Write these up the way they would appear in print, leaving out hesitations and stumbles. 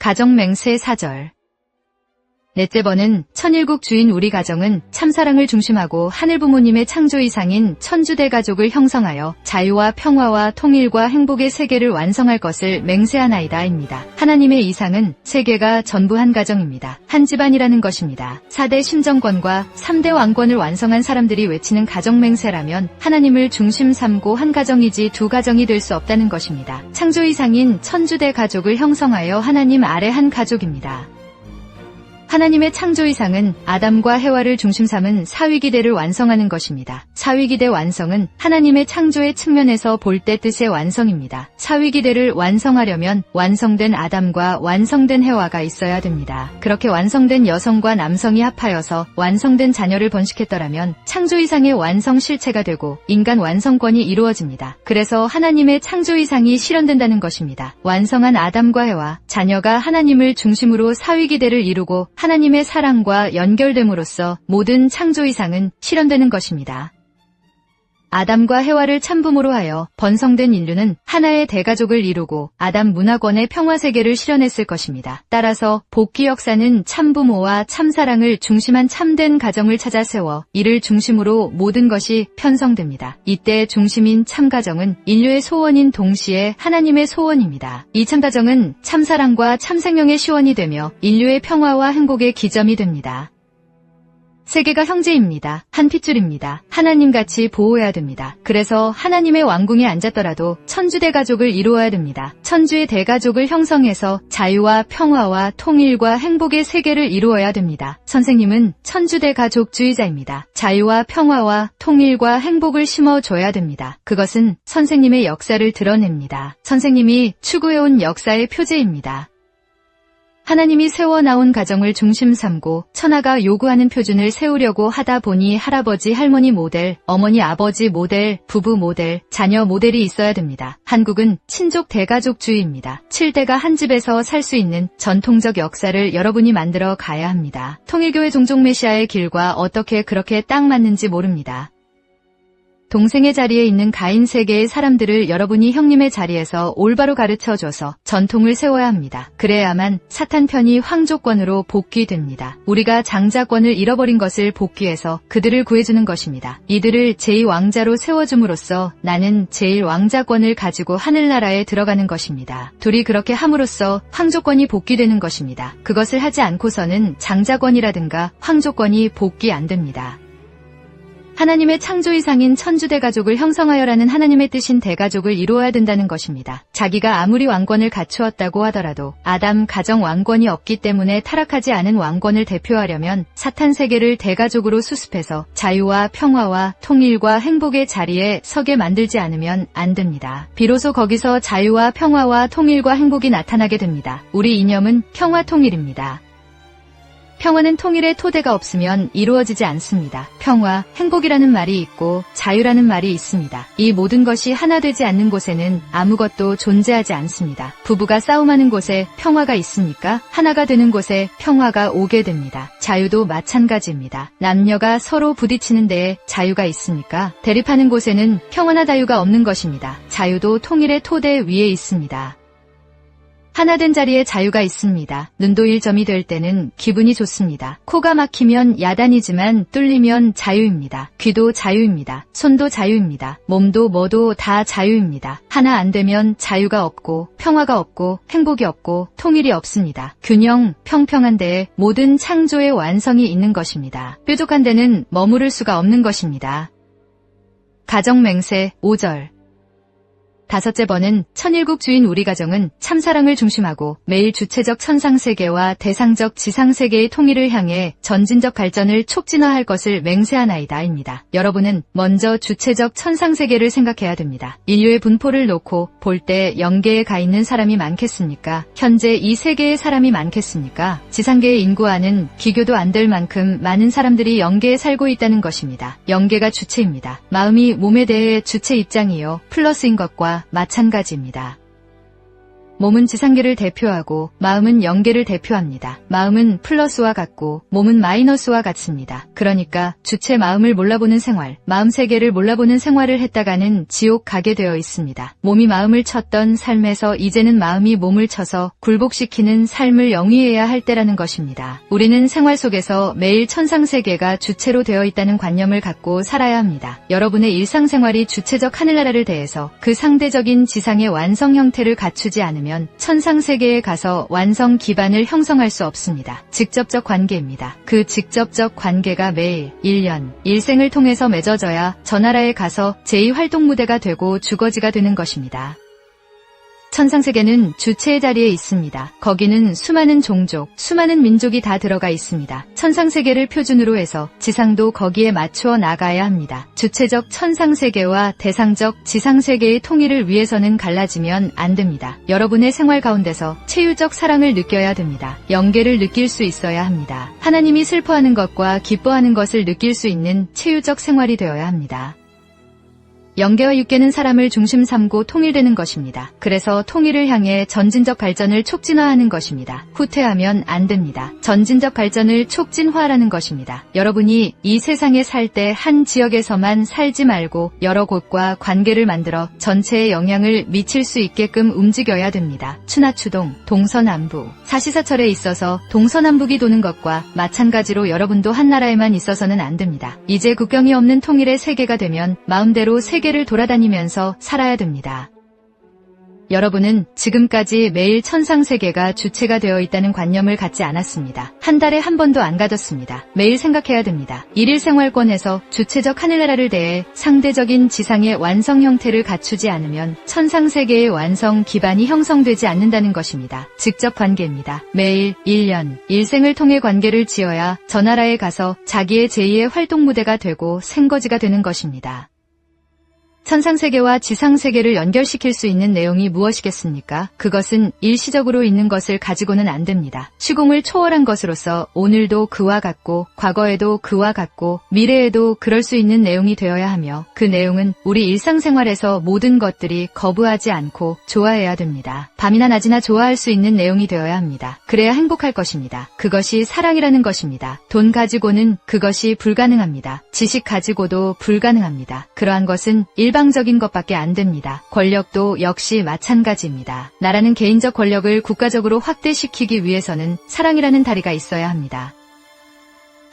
가정맹세 4절. 넷째 번은 천일국 주인 우리 가정은 참사랑을 중심하고 하늘부모님의 창조 이상인 천주대가족을 형성하여 자유와 평화와 통일과 행복의 세계를 완성할 것을 맹세하나이다 입니다. 하나님의 이상은 세계가 전부 한 가정입니다. 한 집안이라는 것입니다. 4대 심정권과 3대 왕권을 완성한 사람들이 외치는 가정맹세라면 하나님을 중심 삼고 한 가정이지 두 가정이 될 수 없다는 것입니다. 창조 이상인 천주대가족을 형성하여 하나님 아래 한 가족입니다. 하나님의 창조 이상은 아담과 해와를 중심 삼은 사위기대를 완성하는 것입니다. 사위기대 완성은 하나님의 창조의 측면에서 볼 때 뜻의 완성입니다. 사위기대를 완성하려면 완성된 아담과 완성된 해와가 있어야 됩니다. 그렇게 완성된 여성과 남성이 합하여서 완성된 자녀를 번식했더라면 창조 이상의 완성 실체가 되고 인간 완성권이 이루어집니다. 그래서 하나님의 창조 이상이 실현된다는 것입니다. 완성한 아담과 해와, 자녀가 하나님을 중심으로 사위기대를 이루고 하나님의 사랑과 연결됨으로써 모든 창조 이상은 실현되는 것입니다. 아담과 해와를 참부모로 하여 번성된 인류는 하나의 대가족을 이루고 아담 문화권의 평화세계를 실현했을 것입니다. 따라서 복귀 역사는 참부모와 참사랑을 중심한 참된 가정을 찾아 세워 이를 중심으로 모든 것이 편성됩니다. 이때 중심인 참가정은 인류의 소원인 동시에 하나님의 소원입니다. 이 참가정은 참사랑과 참생명의 시원이 되며 인류의 평화와 행복의 기점이 됩니다. 세계가 형제입니다. 한 핏줄입니다. 하나님같이 보호해야 됩니다. 그래서 하나님의 왕궁에 앉았더라도 천주대 가족을 이루어야 됩니다. 천주의 대가족을 형성해서 자유와 평화와 통일과 행복의 세계를 이루어야 됩니다. 선생님은 천주대 가족주의자입니다. 자유와 평화와 통일과 행복을 심어줘야 됩니다. 그것은 선생님의 역사를 드러냅니다. 선생님이 추구해온 역사의 표제입니다. 하나님이 세워나온 가정을 중심 삼고 천하가 요구하는 표준을 세우려고 하다 보니 할아버지, 할머니 모델, 어머니, 아버지 모델, 부부 모델, 자녀 모델이 있어야 됩니다. 한국은 친족 대가족주의입니다. 7대가 한 집에서 살 수 있는 전통적 역사를 여러분이 만들어 가야 합니다. 통일교회 종족 메시아의 길과 어떻게 그렇게 딱 맞는지 모릅니다. 동생의 자리에 있는 가인 세계의 사람들을 여러분이 형님의 자리에서 올바로 가르쳐줘서 전통을 세워야 합니다. 그래야만 사탄 편이 황조권으로 복귀됩니다. 우리가 장자권을 잃어버린 것을 복귀해서 그들을 구해주는 것입니다. 이들을 제2왕자로 세워줌으로써 나는 제1왕자권을 가지고 하늘나라에 들어가는 것입니다. 둘이 그렇게 함으로써 황조권이 복귀되는 것입니다. 그것을 하지 않고서는 장자권이라든가 황조권이 복귀 안 됩니다. 하나님의 창조 이상인 천주대가족을 형성하여라는 하나님의 뜻인 대가족을 이루어야 된다는 것입니다. 자기가 아무리 왕권을 갖추었다고 하더라도 아담 가정 왕권이 없기 때문에 타락하지 않은 왕권을 대표하려면 사탄 세계를 대가족으로 수습해서 자유와 평화와 통일과 행복의 자리에 서게 만들지 않으면 안 됩니다. 비로소 거기서 자유와 평화와 통일과 행복이 나타나게 됩니다. 우리 이념은 평화 통일입니다. 평화는 통일의 토대가 없으면 이루어지지 않습니다. 평화, 행복이라는 말이 있고 자유라는 말이 있습니다. 이 모든 것이 하나 되지 않는 곳에는 아무것도 존재하지 않습니다. 부부가 싸움하는 곳에 평화가 있습니까? 하나가 되는 곳에 평화가 오게 됩니다. 자유도 마찬가지입니다. 남녀가 서로 부딪히는 데에 자유가 있습니까? 대립하는 곳에는 평화나 자유가 없는 것입니다. 자유도 통일의 토대 위에 있습니다. 하나 된 자리에 자유가 있습니다. 눈도 1점이 될 때는 기분이 좋습니다. 코가 막히면 야단이지만 뚫리면 자유입니다. 귀도 자유입니다. 손도 자유입니다. 몸도 뭐도 다 자유입니다. 하나 안 되면 자유가 없고 평화가 없고 행복이 없고 통일이 없습니다. 균형, 평평한 데에 모든 창조의 완성이 있는 것입니다. 뾰족한 데는 머무를 수가 없는 것입니다. 가정맹세 5절. 다섯째 번은 천일국 주인 우리 가정은 참사랑을 중심하고 매일 주체적 천상세계와 대상적 지상세계의 통일을 향해 전진적 발전을 촉진화할 것을 맹세하나이다 입니다. 여러분은 먼저 주체적 천상세계를 생각해야 됩니다. 인류의 분포를 놓고 볼 때 영계에 가 있는 사람이 많겠습니까? 현재 이 세계의 사람이 많겠습니까? 지상계의 인구와는 비교도 안 될 만큼 많은 사람들이 영계에 살고 있다는 것입니다. 영계가 주체입니다. 마음이 몸에 대해 주체 입장이요 플러스인 것과 마찬가지입니다. 몸은 지상계를 대표하고 마음은 영계를 대표합니다. 마음은 플러스와 같고 몸은 마이너스와 같습니다. 그러니까 주체 마음을 몰라보는 생활, 마음 세계를 몰라보는 생활을 했다가는 지옥 가게 되어 있습니다. 몸이 마음을 쳤던 삶에서 이제는 마음이 몸을 쳐서 굴복시키는 삶을 영위해야 할 때라는 것입니다. 우리는 생활 속에서 매일 천상세계가 주체로 되어 있다는 관념을 갖고 살아야 합니다. 여러분의 일상생활이 주체적 하늘나라를 대해서 그 상대적인 지상의 완성 형태를 갖추지 않으면 천상세계에 가서 완성 기반을 형성할 수 없습니다. 직접적 관계입니다. 그 직접적 관계가 매일, 1년, 일생을 통해서 맺어져야 저 나라에 가서 제2활동무대가 되고 주거지가 되는 것입니다. 천상세계는 주체의 자리에 있습니다. 거기는 수많은 종족, 수많은 민족이 다 들어가 있습니다. 천상세계를 표준으로 해서 지상도 거기에 맞추어 나가야 합니다. 주체적 천상세계와 대상적 지상세계의 통일을 위해서는 갈라지면 안 됩니다. 여러분의 생활 가운데서 체유적 사랑을 느껴야 됩니다. 영계를 느낄 수 있어야 합니다. 하나님이 슬퍼하는 것과 기뻐하는 것을 느낄 수 있는 체유적 생활이 되어야 합니다. 영계와 육계는 사람을 중심 삼고 통일되는 것입니다. 그래서 통일을 향해 전진적 발전을 촉진화하는 것입니다. 후퇴하면 안 됩니다. 전진적 발전을 촉진화하라는 것입니다. 여러분이 이 세상에 살 때 한 지역에서만 살지 말고 여러 곳과 관계를 만들어 전체에 영향을 미칠 수 있게끔 움직여야 됩니다. 추나추동, 동서남북. 사시사철에 있어서 동서남북이 도는 것과 마찬가지로 여러분도 한 나라에만 있어서는 안 됩니다. 이제 국경이 없는 통일의 세계가 되면 마음대로 세계를 돌아다니면서 살아야 됩니다. 여러분은 지금까지 매일 천상세계가 주체가 되어 있다는 관념을 갖지 않았습니다. 한 달에 한 번도 안 가졌습니다. 매일 생각해야 됩니다. 일일 생활권에서 주체적 하늘나라를 대해 상대적인 지상의 완성 형태를 갖추지 않으면 천상세계의 완성 기반이 형성되지 않는다는 것입니다. 직접 관계입니다. 매일 1년, 일생을 통해 관계를 지어야 저 나라에 가서 자기의 제2의 활동무대가 되고 생거지가 되는 것입니다. 천상세계와 지상세계를 연결시킬 수 있는 내용이 무엇이겠습니까? 그것은 일시적으로 있는 것을 가지고는 안 됩니다.虚공을 초월한 것으로서 오늘도 그와 같고 과거에도 그와 같고 미래에도 그럴 수 있는 내용이 되어야 하며 그 내용은 우리 일상생활에서 모든 것들이 거부하지 않고 좋아해야 됩니다. 밤이나 낮이나 좋아할 수 있는 내용이 되어야 합니다. 그래야 행복할 것입니다. 그것이 사랑이라는 것입니다. 돈 가지고는 그것이 불가능합니다. 지식 가지고도 불가능합니다. 그러한 것은 일방적인 것밖에 안 됩니다. 권력도 역시 마찬가지입니다. 나라는 개인적 권력을 국가적으로 확대시키기 위해서는 사랑이라는 다리가 있어야 합니다.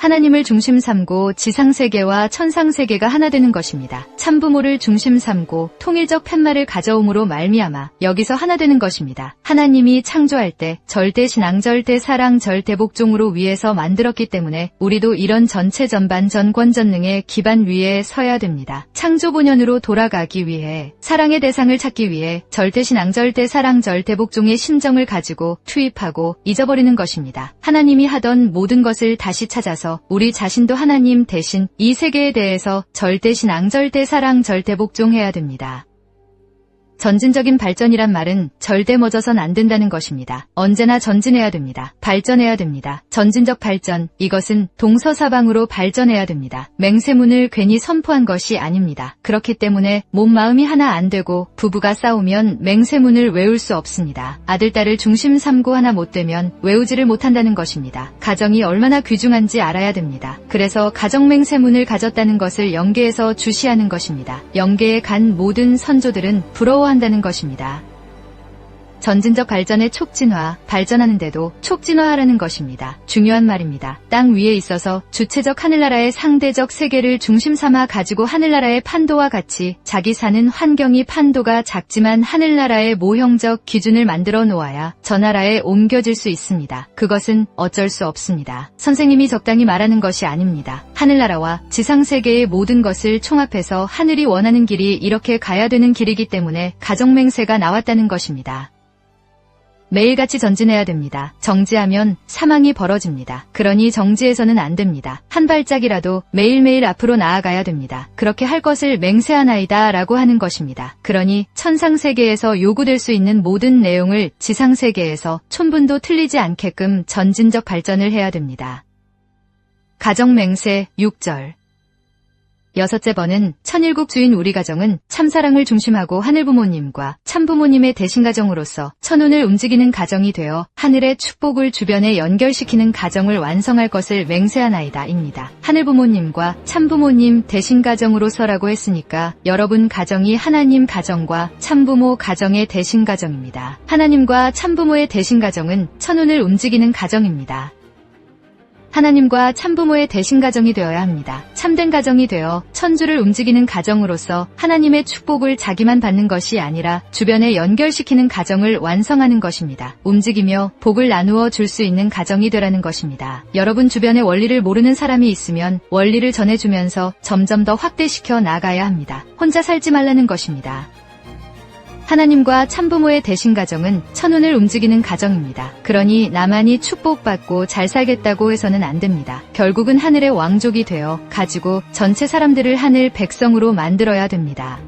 하나님을 중심 삼고 지상세계와 천상세계가 하나 되는 것입니다. 참부모를 중심 삼고 통일적 팻말을 가져옴으로 말미암아 여기서 하나 되는 것입니다. 하나님이 창조할 때 절대신앙, 절대사랑, 절대복종으로 위해서 만들었기 때문에 우리도 이런 전체 전반 전권전능의 기반 위에 서야 됩니다. 창조본연으로 돌아가기 위해 사랑의 대상을 찾기 위해 절대신앙, 절대사랑, 절대복종의 심정을 가지고 투입하고 잊어버리는 것입니다. 하나님이 하던 모든 것을 다시 찾아서 우리 자신도 하나님 대신 이 세계에 대해서 절대신앙, 절대사랑, 절대복종해야 됩니다. 전진적인 발전이란 말은 절대 멎어선 안 된다는 것입니다. 언제나 전진해야 됩니다. 발전해야 됩니다. 전진적 발전, 이것은 동서사방으로 발전해야 됩니다. 맹세문을 괜히 선포한 것이 아닙니다. 그렇기 때문에 몸 마음이 하나 안 되고 부부가 싸우면 맹세문을 외울 수 없습니다. 아들, 딸을 중심 삼고 하나 못 되면 외우지를 못한다는 것입니다. 가정이 얼마나 귀중한지 알아야 됩니다. 그래서 가정맹세문을 가졌다는 것을 영계에서 주시하는 것입니다. 영계에 간 모든 선조들은 부러워한다는 것입니다. 전진적 발전의 촉진화, 발전하는데도 촉진화하라는 것입니다. 중요한 말입니다. 땅 위에 있어서 주체적 하늘나라의 상대적 세계를 중심 삼아 가지고 하늘나라의 판도와 같이 자기 사는 환경이 판도가 작지만 하늘나라의 모형적 기준을 만들어 놓아야 저 나라에 옮겨질 수 있습니다. 그것은 어쩔 수 없습니다. 선생님이 적당히 말하는 것이 아닙니다. 하늘나라와 지상세계의 모든 것을 총합해서 하늘이 원하는 길이 이렇게 가야 되는 길이기 때문에 가정맹세가 나왔다는 것입니다. 매일같이 전진해야 됩니다. 정지하면 사망이 벌어집니다. 그러니 정지해서는 안 됩니다. 한 발짝이라도 매일매일 앞으로 나아가야 됩니다. 그렇게 할 것을 맹세하나이다 라고 하는 것입니다. 그러니 천상세계에서 요구될 수 있는 모든 내용을 지상세계에서 촌분도 틀리지 않게끔 전진적 발전을 해야 됩니다. 가정맹세 6절. 여섯째 번은 천일국 주인 우리 가정은 참사랑을 중심하고 하늘부모님과 참부모님의 대신가정으로서 천운을 움직이는 가정이 되어 하늘의 축복을 주변에 연결시키는 가정을 완성할 것을 맹세하나이다 입니다. 하늘부모님과 참부모님 대신가정으로서라고 했으니까 여러분 가정이 하나님 가정과 참부모 가정의 대신가정입니다. 하나님과 참부모의 대신가정은 천운을 움직이는 가정입니다. 하나님과 참부모의 대신가정이 되어야 합니다. 참된 가정이 되어 천주를 움직이는 가정으로서 하나님의 축복을 자기만 받는 것이 아니라 주변에 연결시키는 가정을 완성하는 것입니다. 움직이며 복을 나누어 줄 수 있는 가정이 되라는 것입니다. 여러분 주변에 원리를 모르는 사람이 있으면 원리를 전해주면서 점점 더 확대시켜 나가야 합니다. 혼자 살지 말라는 것입니다. 하나님과 참부모의 대신가정은 천운을 움직이는 가정입니다. 그러니 나만이 축복받고 잘 살겠다고 해서는 안 됩니다. 결국은 하늘의 왕족이 되어 가지고 전체 사람들을 하늘 백성으로 만들어야 됩니다.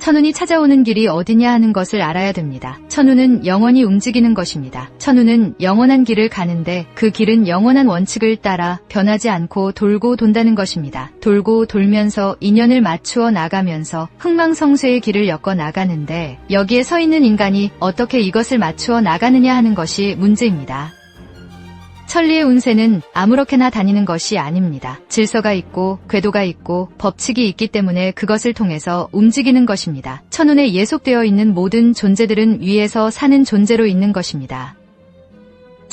천운이 찾아오는 길이 어디냐 하는 것을 알아야 됩니다. 천운은 영원히 움직이는 것입니다. 천운은 영원한 길을 가는데 그 길은 영원한 원칙을 따라 변하지 않고 돌고 돈다는 것입니다. 돌고 돌면서 인연을 맞추어 나가면서 흥망성쇠의 길을 엮어 나가는데 여기에 서 있는 인간이 어떻게 이것을 맞추어 나가느냐 하는 것이 문제입니다. 천리의 운세는 아무렇게나 다니는 것이 아닙니다. 질서가 있고 궤도가 있고 법칙이 있기 때문에 그것을 통해서 움직이는 것입니다. 천운에 예속되어 있는 모든 존재들은 위에서 사는 존재로 있는 것입니다.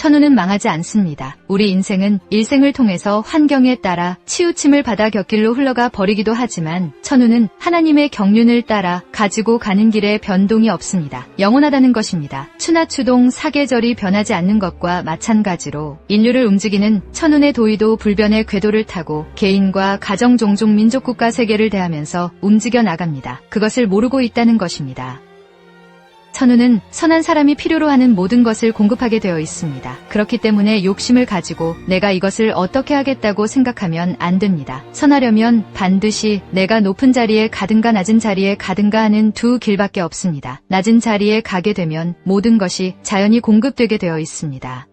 천운은 망하지 않습니다. 우리 인생은 일생을 통해서 환경에 따라 치우침을 받아 곁길로 흘러가 버리기도 하지만 천운은 하나님의 경륜을 따라 가지고 가는 길에 변동이 없습니다. 영원하다는 것입니다. 추나추동 사계절이 변하지 않는 것과 마찬가지로 인류를 움직이는 천운의 도의도 불변의 궤도를 타고 개인과 가정 종족 민족 국가 세계를 대하면서 움직여 나갑니다. 그것을 모르고 있다는 것입니다. 천운은 선한 사람이 필요로 하는 모든 것을 공급하게 되어 있습니다. 그렇기 때문에 욕심을 가지고 내가 이것을 어떻게 하겠다고 생각하면 안 됩니다. 선하려면 반드시 내가 높은 자리에 가든가 낮은 자리에 가든가 하는 두 길밖에 없습니다. 낮은 자리에 가게 되면 모든 것이 자연히 공급되게 되어 있습니다.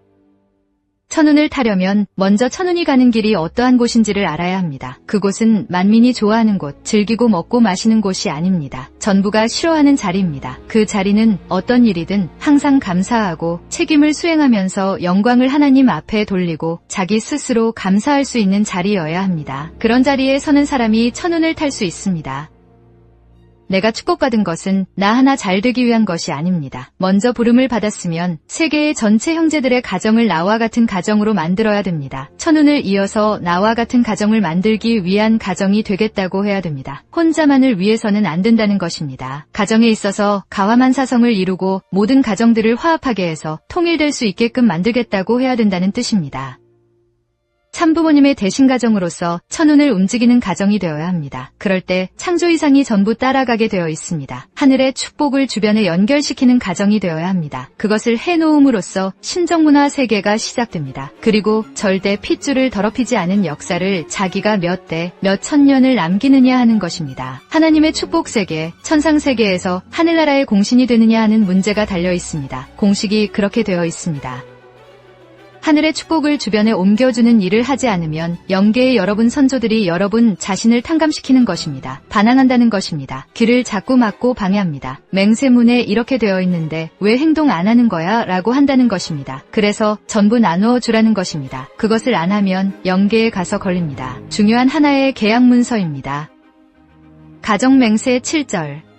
천운을 타려면 먼저 천운이 가는 길이 어떠한 곳인지를 알아야 합니다. 그곳은 만민이 좋아하는 곳, 즐기고 먹고 마시는 곳이 아닙니다. 전부가 싫어하는 자리입니다. 그 자리는 어떤 일이든 항상 감사하고 책임을 수행하면서 영광을 하나님 앞에 돌리고 자기 스스로 감사할 수 있는 자리여야 합니다. 그런 자리에 서는 사람이 천운을 탈 수 있습니다. 내가 축복받은 것은 나 하나 잘 되기 위한 것이 아닙니다. 먼저 부름을 받았으면 세계의 전체 형제들의 가정을 나와 같은 가정으로 만들어야 됩니다. 천운을 이어서 나와 같은 가정을 만들기 위한 가정이 되겠다고 해야 됩니다. 혼자만을 위해서는 안 된다는 것입니다. 가정에 있어서 가화만사성을 이루고 모든 가정들을 화합하게 해서 통일될 수 있게끔 만들겠다고 해야 된다는 뜻입니다. 참부모님의 대신가정으로서 천운을 움직이는 가정이 되어야 합니다. 그럴 때 창조이상이 전부 따라가게 되어 있습니다. 하늘의 축복을 주변에 연결시키는 가정이 되어야 합니다. 그것을 해놓음으로써 신정문화 세계가 시작됩니다. 그리고 절대 핏줄을 더럽히지 않은 역사를 자기가 몇 대, 몇 천년을 남기느냐 하는 것입니다. 하나님의 축복세계, 천상세계에서 하늘나라의 공신이 되느냐 하는 문제가 달려 있습니다. 공식이 그렇게 되어 있습니다. 하늘의 축복을 주변에 옮겨주는 일을 하지 않으면 영계의 여러분 선조들이 여러분 자신을 탕감시키는 것입니다. 반항한다는 것입니다. 길을 자꾸 막고 방해합니다. 맹세문에 이렇게 되어 있는데 왜 행동 안 하는 거야? 라고 한다는 것입니다. 그래서 전부 나누어 주라는 것입니다. 그것을 안 하면 영계에 가서 걸립니다. 중요한 하나의 계약 문서입니다. 가정맹세 7절.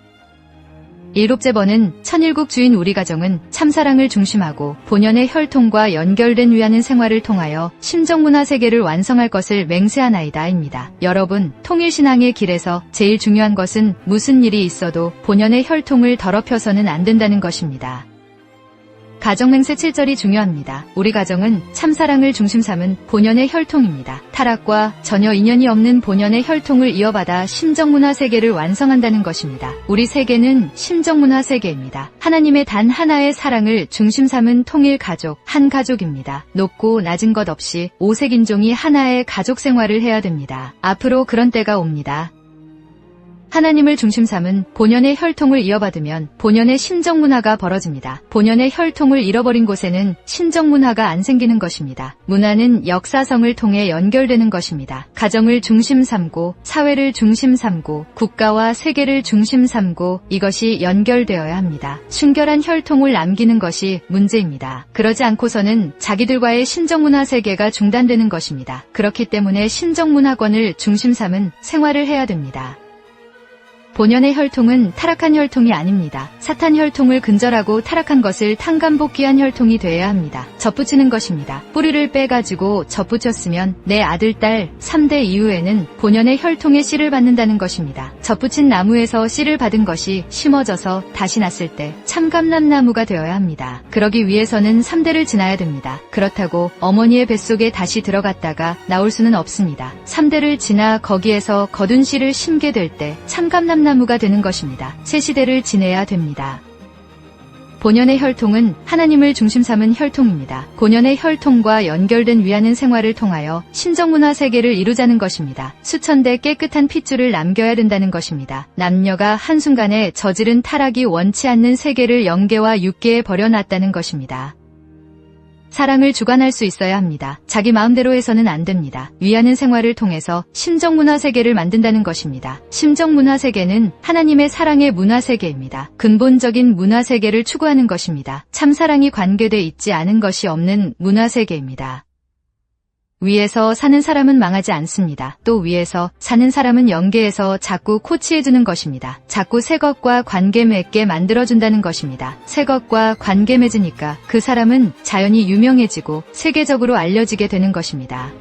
일곱째 번은 천일국 주인 우리 가정은 참사랑을 중심하고 본연의 혈통과 연결된 위하는 생활을 통하여 심정문화 세계를 완성할 것을 맹세하나이다 입니다. 여러분, 통일신앙의 길에서 제일 중요한 것은 무슨 일이 있어도 본연의 혈통을 더럽혀서는 안 된다는 것입니다. 가정맹세 7절이 중요합니다. 우리 가정은 참사랑을 중심 삼은 본연의 혈통입니다. 타락과 전혀 인연이 없는 본연의 혈통을 이어받아 심정문화 세계를 완성한다는 것입니다. 우리 세계는 심정문화 세계입니다. 하나님의 단 하나의 사랑을 중심 삼은 통일 가족, 한 가족입니다. 높고 낮은 것 없이 오색인종이 하나의 가족 생활을 해야 됩니다. 앞으로 그런 때가 옵니다. 하나님을 중심 삼은 본연의 혈통을 이어받으면 본연의 신정문화가 벌어집니다. 본연의 혈통을 잃어버린 곳에는 신정문화가 안 생기는 것입니다. 문화는 역사성을 통해 연결되는 것입니다. 가정을 중심 삼고 사회를 중심 삼고 국가와 세계를 중심 삼고 이것이 연결되어야 합니다. 순결한 혈통을 남기는 것이 문제입니다. 그러지 않고서는 자기들과의 신정문화 세계가 중단되는 것입니다. 그렇기 때문에 신정문화권을 중심 삼은 생활을 해야 됩니다. 본연의 혈통은 타락한 혈통이 아닙니다. 사탄 혈통을 근절하고 타락한 것을 탕감복귀한 혈통이 되어야 합니다. 젖붙이는 것입니다. 뿌리를 빼가지고 젖붙였으면 내 아들, 딸 3대 이후에는 본연의 혈통의 씨를 받는다는 것입니다. 젖붙인 나무에서 씨를 받은 것이 심어져서 다시 났을 때 참감람나무가 되어야 합니다. 그러기 위해서는 3대를 지나야 됩니다. 그렇다고 어머니의 뱃속에 다시 들어갔다가 나올 수는 없습니다. 3대를 지나 거기에서 거둔 씨를 심게 될 때 참감람나무가 되는 것입니다. 새 시대를 지내야 됩니다. 본연의 혈통은 하나님을 중심 삼은 혈통입니다. 본연의 혈통과 연결된 위하는 생활을 통하여 신정문화 세계를 이루자는 것입니다. 수천 대 깨끗한 핏줄을 남겨야 된다는 것입니다. 남녀가 한순간에 저지른 타락이 원치 않는 세계를 영계와 육계에 버려놨다는 것입니다. 사랑을 주관할 수 있어야 합니다. 자기 마음대로 해서는 안 됩니다. 위하는 생활을 통해서 심정문화 세계를 만든다는 것입니다. 심정문화 세계는 하나님의 사랑의 문화 세계입니다. 근본적인 문화 세계를 추구하는 것입니다. 참사랑이 관계돼 있지 않은 것이 없는 문화 세계입니다. 위에서 사는 사람은 망하지 않습니다. 또 위에서 사는 사람은 영계에서 자꾸 코치해주는 것입니다. 자꾸 새 것과 관계 맺게 만들어준다는 것입니다. 새 것과 관계 맺으니까 그 사람은 자연히 유명해지고 세계적으로 알려지게 되는 것입니다.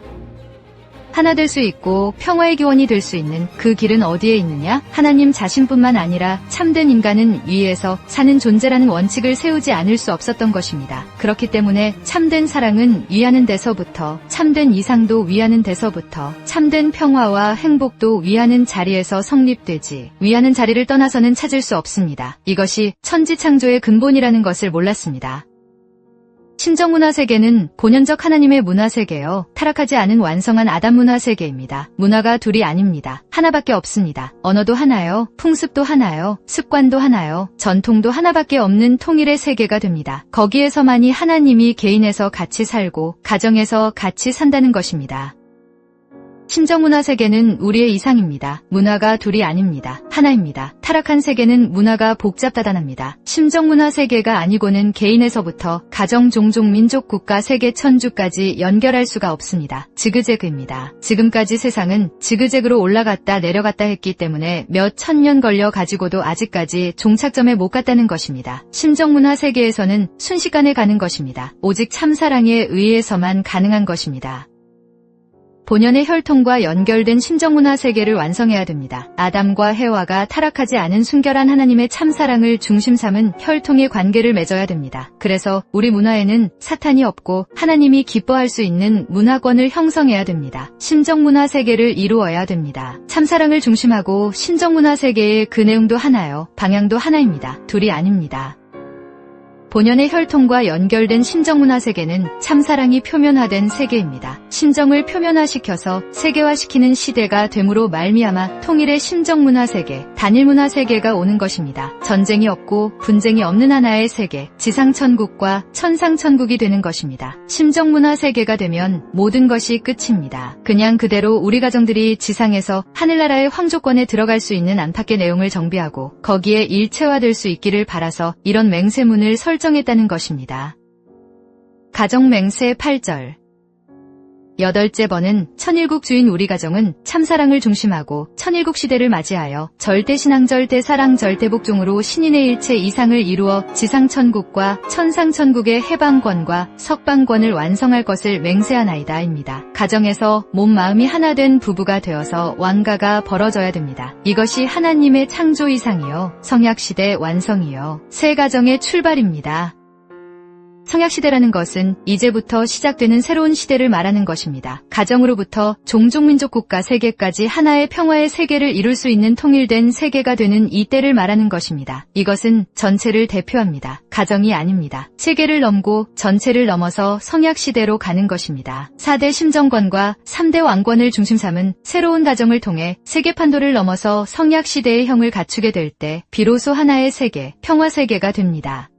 하나 될 수 있고 평화의 기원이 될 수 있는 그 길은 어디에 있느냐? 하나님 자신뿐만 아니라 참된 인간은 위에서 사는 존재라는 원칙을 세우지 않을 수 없었던 것입니다. 그렇기 때문에 참된 사랑은 위하는 데서부터, 참된 이상도 위하는 데서부터, 참된 평화와 행복도 위하는 자리에서 성립되지 위하는 자리를 떠나서는 찾을 수 없습니다. 이것이 천지창조의 근본이라는 것을 몰랐습니다. 신정문화 세계는 본연적 하나님의 문화 세계요. 타락하지 않은 완성한 아담 문화 세계입니다. 문화가 둘이 아닙니다. 하나밖에 없습니다. 언어도 하나요. 풍습도 하나요. 습관도 하나요. 전통도 하나밖에 없는 통일의 세계가 됩니다. 거기에서만이 하나님이 개인에서 같이 살고 가정에서 같이 산다는 것입니다. 신정문화 세계는 우리의 이상입니다. 문화가 둘이 아닙니다. 하나입니다. 타락한 세계는 문화가 복잡다단합니다. 심정문화 세계가 아니고는 개인에서부터 가정, 종족, 민족, 국가, 세계, 천주까지 연결할 수가 없습니다. 지그재그입니다. 지금까지 세상은 지그재그로 올라갔다 내려갔다 했기 때문에 몇 천년 걸려 가지고도 아직까지 종착점에 못 갔다는 것입니다. 심정문화 세계에서는 순식간에 가는 것입니다. 오직 참사랑에 의해서만 가능한 것입니다. 본연의 혈통과 연결된 심정문화 세계를 완성해야 됩니다. 아담과 해와가 타락하지 않은 순결한 하나님의 참사랑을 중심 삼은 혈통의 관계를 맺어야 됩니다. 그래서 우리 문화에는 사탄이 없고 하나님이 기뻐할 수 있는 문화권을 형성해야 됩니다. 심정문화 세계를 이루어야 됩니다. 참사랑을 중심하고 심정문화 세계의 그 내용도 하나요. 방향도 하나입니다. 둘이 아닙니다. 본연의 혈통과 연결된 심정문화 세계는 참사랑이 표면화된 세계입니다. 심정을 표면화시켜서 세계화시키는 시대가 됨으로 말미암아 통일의 심정문화 세계, 단일문화 세계가 오는 것입니다. 전쟁이 없고 분쟁이 없는 하나의 세계, 지상천국과 천상천국이 되는 것입니다. 심정문화 세계가 되면 모든 것이 끝입니다. 그냥 그대로 우리 가정들이 지상에서 하늘나라의 황조권에 들어갈 수 있는 안팎의 내용을 정비하고 거기에 일체화될 수 있기를 바라서 이런 맹세문을 설정했다는 것입니다. 가정맹세 8절. 여덟째 번은 천일국 주인 우리 가정은 참사랑을 중심하고 천일국 시대를 맞이하여 절대신앙 절대사랑 절대복종으로 신인의 일체 이상을 이루어 지상천국과 천상천국의 해방권과 석방권을 완성할 것을 맹세하나이다입니다. 가정에서 몸 마음이 하나 된 부부가 되어서 왕가가 벌어져야 됩니다. 이것이 하나님의 창조 이상이요 성약시대 완성이요 새 가정의 출발입니다. 성약시대라는 것은 이제부터 시작되는 새로운 시대를 말하는 것입니다. 가정으로부터 종족민족 국가 세계까지 하나의 평화의 세계를 이룰 수 있는 통일된 세계가 되는 이 때를 말하는 것입니다. 이것은 전체를 대표합니다. 가정이 아닙니다. 세계를 넘고 전체를 넘어서 성약시대로 가는 것입니다. 4대 심정권과 3대 왕권을 중심 삼은 새로운 가정을 통해 세계판도를 넘어서 성약시대의 형을 갖추게 될 때 비로소 하나의 세계, 평화세계가 됩니다.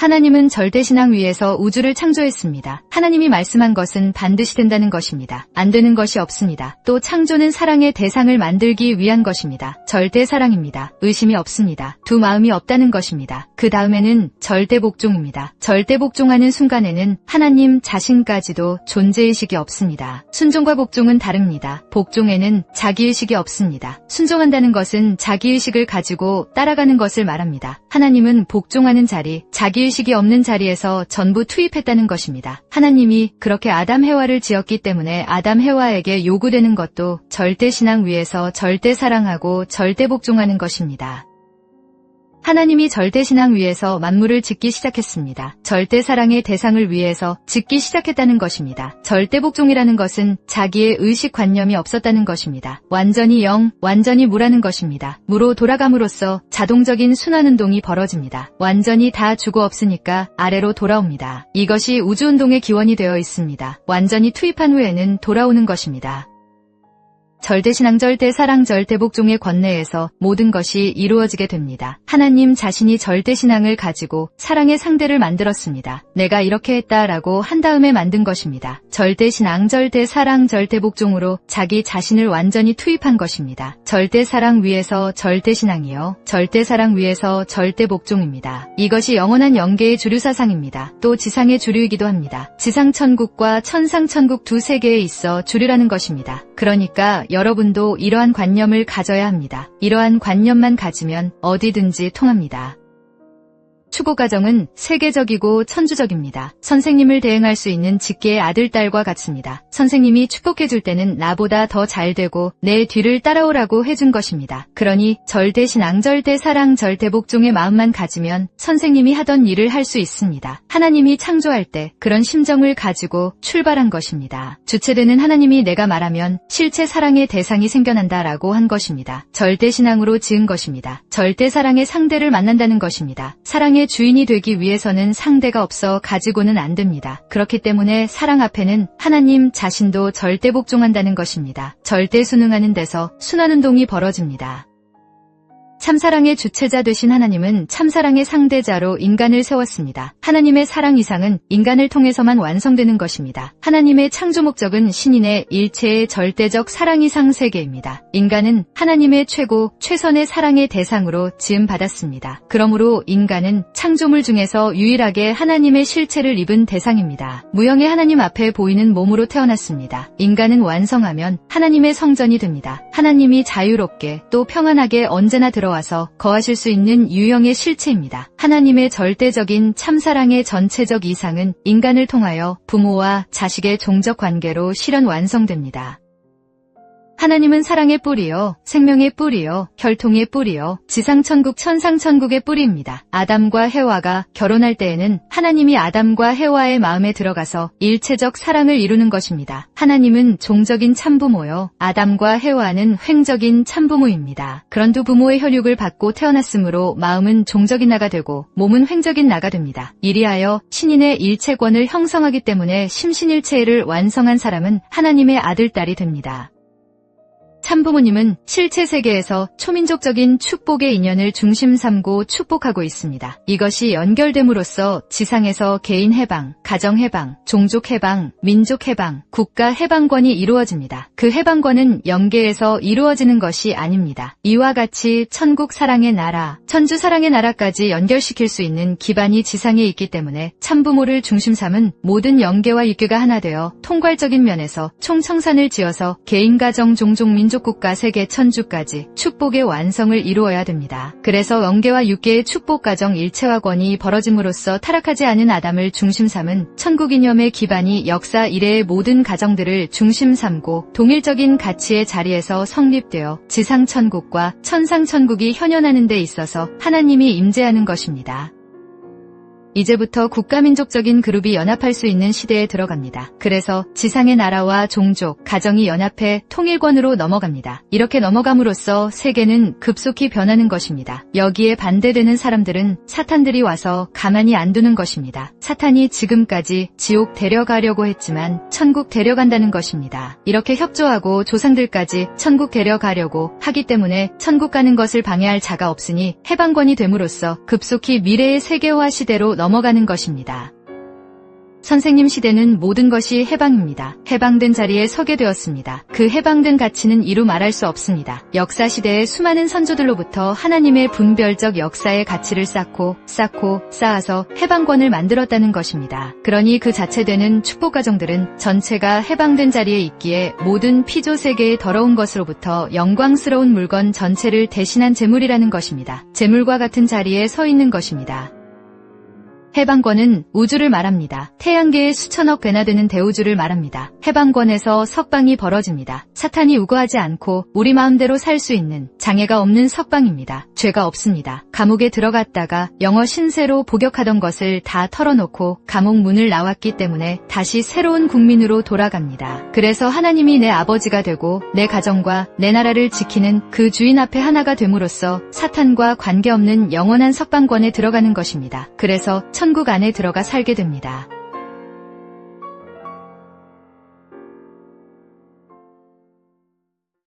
하나님은 절대신앙 위에서 우주를 창조했습니다. 하나님이 말씀한 것은 반드시 된다는 것입니다. 안 되는 것이 없습니다. 또 창조는 사랑의 대상을 만들기 위한 것입니다. 절대 사랑입니다. 의심이 없습니다. 두 마음이 없다는 것입니다. 그 다음에는 절대 복종입니다. 절대 복종하는 순간에는 하나님 자신까지도 존재의식이 없습니다. 순종과 복종은 다릅니다. 복종에는 자기의식이 없습니다. 순종한다는 것은 자기의식을 가지고 따라가는 것을 말합니다. 하나님은 복종하는 자리, 자기의식이 없는 자리에서 전부 투입했다는 것입니다. 하나님이 그렇게 아담 해와를 지었기 때문에 아담 해와에게 요구되는 것도 절대신앙 위에서 절대 사랑하고 절대 복종하는 것입니다. 하나님이 절대신앙 위에서 만물을 짓기 시작했습니다. 절대사랑의 대상을 위해서 짓기 시작했다는 것입니다. 절대복종이라는 것은 자기의 의식관념이 없었다는 것입니다. 완전히 영, 완전히 무라는 것입니다. 무로 돌아감으로써 자동적인 순환운동이 벌어집니다. 완전히 다 주고 없으니까 아래로 돌아옵니다. 이것이 우주운동의 기원이 되어 있습니다. 완전히 투입한 후에는 돌아오는 것입니다. 절대신앙, 절대사랑, 절대복종의 권내에서 모든 것이 이루어지게 됩니다. 하나님 자신이 절대신앙을 가지고 사랑의 상대를 만들었습니다. 내가 이렇게 했다라고 한 다음에 만든 것입니다. 절대신앙, 절대사랑, 절대복종으로 자기 자신을 완전히 투입한 것입니다. 절대사랑 위에서 절대신앙이요, 절대사랑 위에서 절대복종입니다. 이것이 영원한 영계의 주류사상입니다. 또 지상의 주류이기도 합니다. 지상천국과 천상천국 두 세계에 있어 주류라는 것입니다. 그러니까 여러분도 이러한 관념을 가져야 합니다. 이러한 관념만 가지면 어디든지 통합니다. 추고가정은 세계적이고 천주적입니다. 선생님을 대행할 수 있는 직계의 아들, 딸과 같습니다. 선생님이 축복해줄 때는 나보다 더 잘되고 내 뒤를 따라오라고 해준 것입니다. 그러니 절대신앙, 절대사랑, 절대복종의 마음만 가지면 선생님이 하던 일을 할 수 있습니다. 하나님이 창조할 때 그런 심정을 가지고 출발한 것입니다. 주체되는 하나님이 내가 말하면 실체 사랑의 대상이 생겨난다라고 한 것입니다. 절대신앙으로 지은 것입니다. 절대사랑의 상대를 만난다는 것입니다. 사랑의 주인이 되기 위해서는 상대가 없어 가지고는 안 됩니다. 그렇기 때문에 사랑 앞에는 하나님 자신도 절대 복종한다는 것입니다. 절대 순응하는 데서 순환운동이 벌어집니다. 참사랑의 주체자 되신 하나님은 참사랑의 상대자로 인간을 세웠습니다. 하나님의 사랑 이상은 인간을 통해서만 완성되는 것입니다. 하나님의 창조 목적은 신인의 일체의 절대적 사랑 이상 세계입니다. 인간은 하나님의 최고, 최선의 사랑의 대상으로 지음받았습니다. 그러므로 인간은 창조물 중에서 유일하게 하나님의 실체를 입은 대상입니다. 무형의 하나님 앞에 보이는 몸으로 태어났습니다. 인간은 완성하면 하나님의 성전이 됩니다. 하나님이 자유롭게 또 평안하게 언제나 들어와서 거하실 수 있는 유형의 실체입니다. 하나님의 절대적인 참사랑의 전체적 이상은 인간을 통하여 부모와 자식의 종적 관계로 실현 완성됩니다. 하나님은 사랑의 뿌리요, 생명의 뿌리요, 혈통의 뿌리요, 지상천국 천상천국의 뿌리입니다. 아담과 해와가 결혼할 때에는 하나님이 아담과 해와의 마음에 들어가서 일체적 사랑을 이루는 것입니다. 하나님은 종적인 참부모요, 아담과 해와는 횡적인 참부모입니다. 그런 두 부모의 혈육을 받고 태어났으므로 마음은 종적인 나가 되고 몸은 횡적인 나가 됩니다. 이리하여 신인의 일체권을 형성하기 때문에 심신일체를 완성한 사람은 하나님의 아들, 딸이 됩니다. 참부모님은 실체 세계에서 초민족적인 축복의 인연을 중심 삼고 축복하고 있습니다. 이것이 연결됨으로써 지상에서 개인 해방, 가정 해방, 종족 해방, 민족 해방, 국가 해방권이 이루어집니다. 그 해방권은 영계에서 이루어지는 것이 아닙니다. 이와 같이 천국 사랑의 나라, 천주 사랑의 나라까지 연결시킬 수 있는 기반이 지상에 있기 때문에 참부모를 중심 삼은 모든 영계와 육계가 하나 되어 통괄적인 면에서 총청산을 지어서 개인, 가정, 종족, 민족, 국가, 세계, 천주까지 축복의 완성을 이루어야 됩니다. 그래서 영계와 육계의 축복 가정 일체화권이 벌어짐으로써 타락하지 않은 아담을 중심 삼은 천국 이념의 기반이 역사 이래의 모든 가정들을 중심 삼고 동일적인 가치의 자리에서 성립되어 지상천국과 천상천국이 현현하는 데 있어서 하나님이 임재하는 것입니다. 이제부터 국가민족적인 그룹이 연합할 수 있는 시대에 들어갑니다. 그래서 지상의 나라와 종족, 가정이 연합해 통일권으로 넘어갑니다. 이렇게 넘어감으로써 세계는 급속히 변하는 것입니다. 여기에 반대되는 사람들은 사탄들이 와서 가만히 안 두는 것입니다. 사탄이 지금까지 지옥 데려가려고 했지만 천국 데려간다는 것입니다. 이렇게 협조하고 조상들까지 천국 데려가려고 하기 때문에 천국 가는 것을 방해할 자가 없으니 해방권이 됨으로써 급속히 미래의 세계화 시대로 넘어가는 것입니다. 선생님 시대는 모든 것이 해방입니다. 해방된 자리에 서게 되었습니다. 그 해방된 가치는 이루 말할 수 없습니다. 역사 시대의 수많은 선조들로부터 하나님의 분별적 역사의 가치를 쌓아서 해방권을 만들었다는 것입니다. 그러니 그 자체되는 축복 가정들은 전체가 해방된 자리에 있기에 모든 피조 세계의 더러운 것으로부터 영광스러운 물건 전체를 대신한 재물이라는 것입니다. 재물과 같은 자리에 서 있는 것입니다. 해방권은 우주를 말합니다. 태양계의 수천억 배나 되는 대우주를 말합니다. 해방권에서 석방이 벌어집니다. 사탄이 우거하지 않고 우리 마음대로 살 수 있는 장애가 없는 석방입니다. 죄가 없습니다. 감옥에 들어갔다가 영어 신세로 복역하던 것을 다 털어놓고 감옥 문을 나왔기 때문에 다시 새로운 국민으로 돌아갑니다. 그래서 하나님이 내 아버지가 되고 내 가정과 내 나라를 지키는 그 주인 앞에 하나가 됨으로써 사탄과 관계없는 영원한 석방권에 들어가는 것입니다. 그래서 천국 안에 들어가 살게 됩니다.